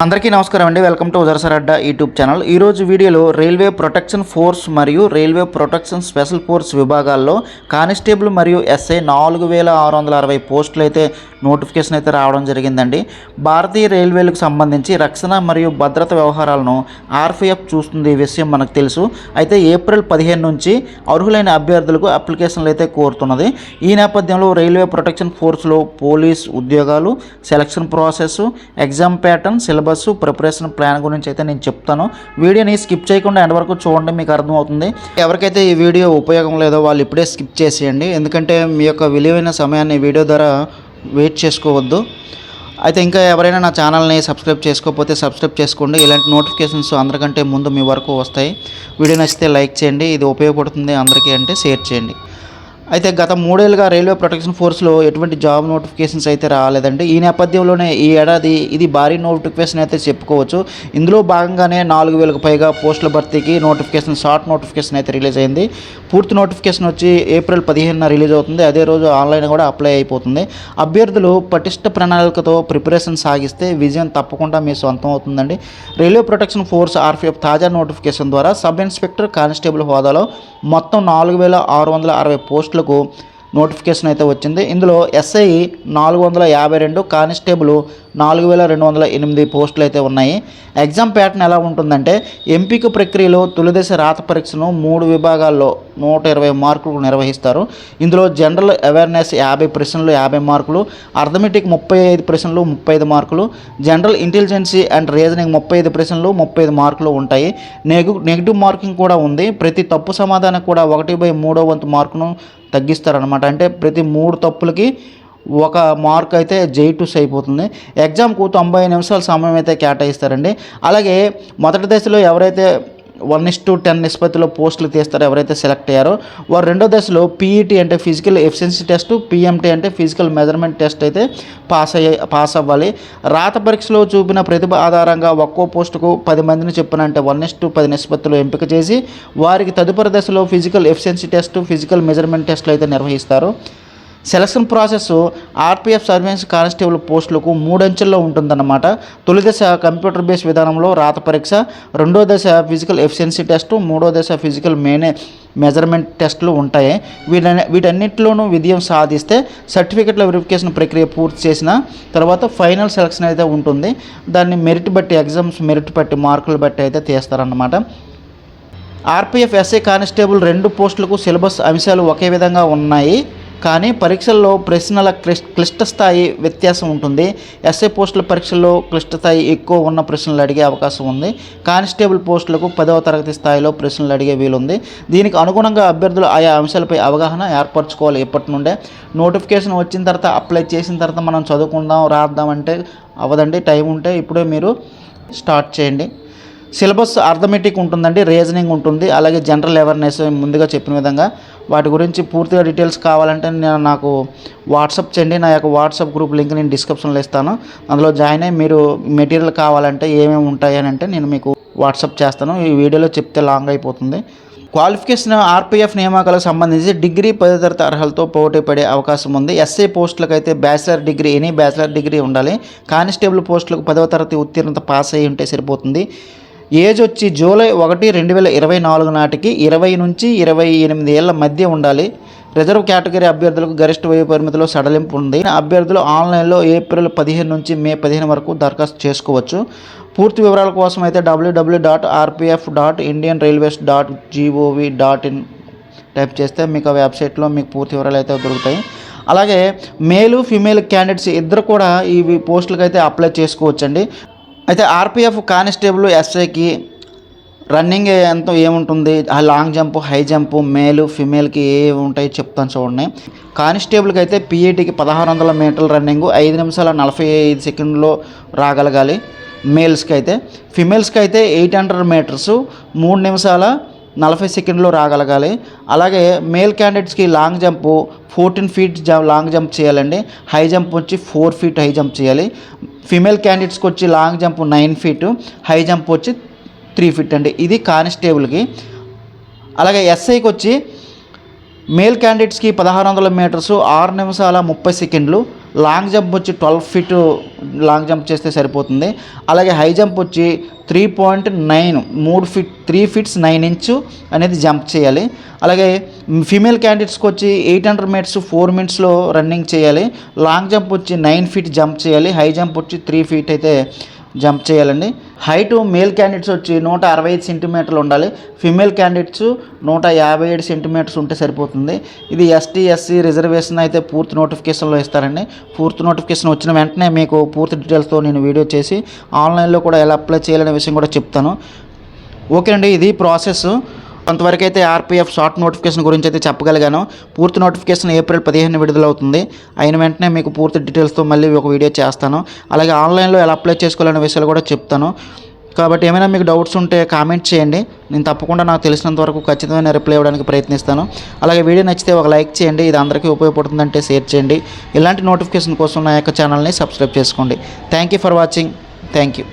అందరికీ నమస్కారం అండి. వెల్కమ్ టు ఉదర్సర్ అడ్డా యూట్యూబ్ ఛానల్. ఈరోజు వీడియోలో రైల్వే ప్రొటెక్షన్ ఫోర్స్ మరియు రైల్వే ప్రొటెక్షన్ స్పెషల్ ఫోర్స్ విభాగాల్లో కానిస్టేబుల్ మరియు ఎస్ఐ 4660 పోస్టులు అయితే నోటిఫికేషన్ అయితే రావడం జరిగిందండి. భారతీయ రైల్వేలకు సంబంధించి రక్షణ మరియు భద్రత వ్యవహారాలను ఆర్పిఎఫ్ చూస్తుంది. ఈ విషయం మనకు తెలుసు. అయితే ఏప్రిల్ 15 నుంచి అర్హులైన అభ్యర్థులకు అప్లికేషన్లు అయితే కోరుతున్నది. ఈ నేపథ్యంలో రైల్వే ప్రొటెక్షన్ ఫోర్స్లో పోలీస్ ఉద్యోగాలు, selection process, exam pattern, syllabus, preparation plan గురించి అయితే నేను చెప్తాను. వీడియోని స్కిప్ చేయకుండా ఎండ్ వరకు చూడండి, మీకు అర్థమవుతుంది. ఎవరికైతే ఈ వీడియో ఉపయోగం లేదో వాళ్ళు ఇప్పుడే స్కిప్ చేసేయండి, ఎందుకంటే మీ యొక్క విలువైన సమయాన్ని వీడియో ద్వారా వెయిట్ చేసుకోవద్దు. అయితే ఇంకా ఎవరైనా నా ఛానల్ని సబ్స్క్రైబ్ చేసుకోకపోతే సబ్స్క్రైబ్ చేసుకోండి. ఇలాంటి నోటిఫికేషన్స్ అందరికంటే ముందు మీ వరకు వస్తాయి. వీడియో నచ్చితే లైక్ చేయండి, ఇది ఉపయోగపడుతుంది అందరికీ అంటే షేర్ చేయండి. అయితే గత 3 ఏళ్ళుగా రైల్వే ప్రొటెక్షన్ ఫోర్స్లో ఎటువంటి జాబ్ నోటిఫికేషన్స్ అయితే రాలేదండి. ఈ నేపథ్యంలోనే ఈ ఏడాది ఇది భారీ నోటిఫికేషన్ అయితే చెప్పుకోవచ్చు. ఇందులో భాగంగానే 4000కు పైగా పోస్టుల భర్తీకి నోటిఫికేషన్, షార్ట్ నోటిఫికేషన్ అయితే రిలీజ్ అయింది. పూర్తి నోటిఫికేషన్ వచ్చి ఏప్రిల్ 15న రిలీజ్ అవుతుంది. అదే రోజు ఆన్లైన్ కూడా అప్లై అయిపోతుంది. అభ్యర్థులు పటిష్ట ప్రణాళికతో ప్రిపరేషన్ సాగిస్తే విజయం తప్పకుండా మీ సొంతం అవుతుందండి. రైల్వే ప్రొటెక్షన్ ఫోర్స్ ఆర్పిఎఫ్ తాజా నోటిఫికేషన్ ద్వారా సబ్ ఇన్స్పెక్టర్, కానిస్టేబుల్ హోదాలో మొత్తం 4660 పోస్టులకు నోటిఫికేషన్ అయితే వచ్చింది. ఇందులో ఎస్ఐ 452, కానిస్టేబుల్ 4208 పోస్టులు అయితే ఉన్నాయి. ఎగ్జామ్ ప్యాటర్న్ ఎలా ఉంటుందంటే, ఎంపిక ప్రక్రియలో తొలిదశ రాత పరీక్షను 3 విభాగాల్లో 120 మార్కులు నిర్వహిస్తారు. ఇందులో జనరల్ అవేర్నెస్ 50 ప్రశ్నలు 50 మార్కులు, అర్థమెటిక్ 35 ప్రశ్నలు 35 మార్కులు, జనరల్ ఇంటెలిజెన్సీ అండ్ రీజనింగ్ 35 ప్రశ్నలు 35 మార్కులు ఉంటాయి. నెగిటివ్ మార్కింగ్ కూడా ఉంది. ప్రతి తప్పు సమాధానం కూడా 1/3 వంతు మార్కును తగ్గిస్తారనమాట. అంటే ప్రతి 3 తప్పులకి 1 మార్క్ అయితే జైటూస్ అయిపోతుంది. ఎగ్జామ్కు 90 నిమిషాల సమయం అయితే కేటాయిస్తారండి. అలాగే మొదటి దశలో ఎవరైతే 1:10 నిష్పత్తిలో పోస్టులు తీస్తారో, ఎవరైతే సెలెక్ట్ అయ్యారో వారు రెండో దశలో పీఈటీ అంటే ఫిజికల్ ఎఫిషియన్సీ టెస్ట్, పిఎంటీ అంటే ఫిజికల్ మెజర్మెంట్ టెస్ట్ అయితే పాస్ అవ్వాలి. రాత పరీక్షలో చూపిన ప్రతిభ ఆధారంగా ఒక్కో పోస్టుకు 10 మందిని చెప్పిన అంటే 1:10 నిష్పత్తిలో ఎంపిక చేసి వారికి తదుపరి దశలో physical efficiency test, physical measurement టెస్టులు అయితే నిర్వహిస్తారు. Selection process RPF service constable పోస్టులకు 3 అంచెల్లో ఉంటుందన్నమాట. తొలి దశ కంప్యూటర్ బేస్ విధానంలో రాత పరీక్ష, రెండో దశ ఫిజికల్ ఎఫిషియన్సీ టెస్టు, మూడో దశ ఫిజికల్ మెజర్మెంట్ టెస్టులు ఉంటాయి. వీటన్నిటిలోనూ విజయం సాధిస్తే సర్టిఫికెట్ల వెరిఫికేషన్ ప్రక్రియ పూర్తి చేసిన తర్వాత ఫైనల్ సెలక్షన్ అయితే ఉంటుంది. దాన్ని మెరిట్ బట్టి, ఎగ్జామ్స్ మెరిట్ బట్టి, మార్కులు బట్టి అయితే తీస్తారన్నమాట. ఆర్పిఎఫ్ ఎస్ఐ కానిస్టేబుల్ 2 పోస్టులకు సిలబస్ అంశాలు ఒకే విధంగా ఉన్నాయి, కానీ పరీక్షల్లో ప్రశ్నల క్లిష్ట స్థాయి వ్యత్యాసం ఉంటుంది. ఎస్ఐ పోస్టుల పరీక్షల్లో క్లిష్ట స్థాయి ఎక్కువ ఉన్న ప్రశ్నలు అడిగే అవకాశం ఉంది. కానిస్టేబుల్ పోస్టులకు 10వ తరగతి స్థాయిలో ప్రశ్నలు అడిగే వీలుంది. దీనికి అనుగుణంగా అభ్యర్థులు ఆయా అంశాలపై అవగాహన ఏర్పరచుకోవాలి. ఇప్పటి నుండే నోటిఫికేషన్ వచ్చిన తర్వాత, అప్లై చేసిన తర్వాత మనం చదువుకుందాం రాద్దాం అంటే అవ్వదండి. టైం ఉంటే ఇప్పుడే మీరు స్టార్ట్ చేయండి. సిలబస్ అర్థమెటిక్ ఉంటుందండి, రీజనింగ్ ఉంటుంది, అలాగే జనరల్ అవేర్నెస్ ముందుగా చెప్పిన విధంగా. వాటి గురించి పూర్తిగా డీటెయిల్స్ కావాలంటే నాకు వాట్సాప్ చేయండి. నా యొక్క వాట్సాప్ గ్రూప్ లింక్ నేను డిస్క్రిప్షన్లో ఇస్తాను. అందులో జాయిన్ అయ్యి మీరు మెటీరియల్ కావాలంటే ఏమేమి ఉంటాయి అని అంటే నేను మీకు వాట్సాప్ చేస్తాను. ఈ వీడియోలో చెప్తే లాంగ్ అయిపోతుంది. క్వాలిఫికేషన్ ఆర్పిఎఫ్ నియామకాలకు సంబంధించి డిగ్రీ 10వ తరగతి అర్హతలతో పోటీ పడే అవకాశం ఉంది. ఎస్ఐ పోస్టులకు అయితే బ్యాచిలర్ డిగ్రీ, బ్యాచిలర్ డిగ్రీ ఉండాలి. కానిస్టేబుల్ పోస్టులకు 10వ తరగతి ఉత్తీర్ణత పాస్ అయ్యి ఉంటే సరిపోతుంది. ఏజ్ వచ్చి జూలై 1, 2024 నాటికి 20 నుంచి 28 ఏళ్ల మధ్య ఉండాలి. రిజర్వ్ కేటగిరీ అభ్యర్థులకు గరిష్ట వయో పరిమితిలో సడలింపు ఉంది. అభ్యర్థులు ఆన్లైన్లో ఏప్రిల్ 15 నుంచి మే 15 వరకు దరఖాస్తు చేసుకోవచ్చు. పూర్తి వివరాల కోసం అయితే www.rpf.indianrailways.gov.in టైప్ చేస్తే మీకు ఆ వెబ్సైట్లో మీకు పూర్తి వివరాలు అయితే దొరుకుతాయి. అలాగే మేలు, ఫీమేల్ క్యాండిడేట్స్ ఇద్దరు కూడా ఈ పోస్టులకు అయితే అప్లై చేసుకోవచ్చండి. అయితే ఆర్పిఎఫ్ కానిస్టేబుల్ ఎస్ఐకి రన్నింగ్ ఏముంటుంది, లాంగ్ జంప్, హై జంప్, మేలు ఫిమేల్కి ఏవి ఉంటాయి చెప్తాను చూడండి. కానిస్టేబుల్కి అయితే పీఈటీకి 1600 మీటర్ల రన్నింగ్ 5 నిమిషాల 45 సెకండ్లో రాగలగాలి మేల్స్కి అయితే. ఫిమేల్స్కి అయితే 800 మీటర్స్ 3 నిమిషాల 40 సెకండ్లో రాగలగాలి. అలాగే మేల్ క్యాండిడేట్స్కి long jump 14 feet long jump చేయాలండి. హై జంప్ వచ్చి 4 ఫీట్ హై జంప్ చేయాలి. ఫీమేల్ క్యాండిడేట్స్కి వచ్చి long jump 9 feet, high jump వచ్చి 3 ఫీట్ అండి. ఇది కానిస్టేబుల్కి. అలాగే ఎస్ఐకి వచ్చి మేల్ క్యాండిడేట్స్కి 1600 మీటర్స్ 6 నిమిషాల 30 సెకండ్లు, లాంగ్ జంప్ వచ్చి 12 ఫీట్ లాంగ్ జంప్ చేస్తే సరిపోతుంది. అలాగే హై జంప్ వచ్చి 3.9 3 ఫీట్స్ 9 ఇంచు అనేది జంప్ చేయాలి. అలాగే ఫీమేల్ క్యాండిడేట్స్కి వచ్చి 800 మీటర్స్ 4 మినిట్స్లో రన్నింగ్ చేయాలి. లాంగ్ జంప్ వచ్చి 9 ఫీట్ జంప్ చేయాలి. హై జంప్ వచ్చి 3 ఫీట్ అయితే జంప్ చేయాలండి. హైటు మేల్ క్యాండిడేట్స్ వచ్చి 165 సెంటీమీటర్లు ఉండాలి. ఫీమేల్ క్యాండిడేట్స్ 157 సెంటీమీటర్స్ ఉంటే సరిపోతుంది. ఇది ఎస్టీ ఎస్సీ రిజర్వేషన్ అయితే పూర్తి నోటిఫికేషన్లో ఇస్తారండి. పూర్తి నోటిఫికేషన్ వచ్చిన వెంటనే మీకు పూర్తి డీటెయిల్స్తో నేను వీడియో చేసి ఆన్లైన్లో కూడా ఎలా అప్లై చేయాలనే విషయం కూడా చెప్తాను. ఓకే అండి, ఇది ప్రాసెస్. కొంతవరకు అయితే ఆర్పిఎఫ్ షార్ట్ నోటిఫికేషన్ గురించి అయితే చెప్పగలిగాను. పూర్తి నోటిఫికేషన్ ఏప్రిల్ 15 విడుదలవుతుంది. అయిన వెంటనే మీకు పూర్తి డీటెయిల్స్తో మళ్ళీ ఒక వీడియో చేస్తాను. అలాగే ఆన్లైన్లో ఎలా అప్లై చేసుకోవాలనే విషయాలు కూడా చెప్తాను. కాబట్టి ఏమైనా మీకు డౌట్స్ ఉంటే కామెంట్ చేయండి. నేను తప్పకుండా నాకు తెలిసినంత వరకు ఖచ్చితమైన రిప్లై ఇవ్వడానికి ప్రయత్నిస్తాను. అలాగే వీడియో నచ్చితే ఒక లైక్ చేయండి. ఇది అందరికీ ఉపయోగపడుతుందంటే షేర్ చేయండి. ఇలాంటి నోటిఫికేషన్ కోసం నా యొక్క ఛానల్ని సబ్స్క్రైబ్ చేసుకోండి. Thank you for watching. Thank you.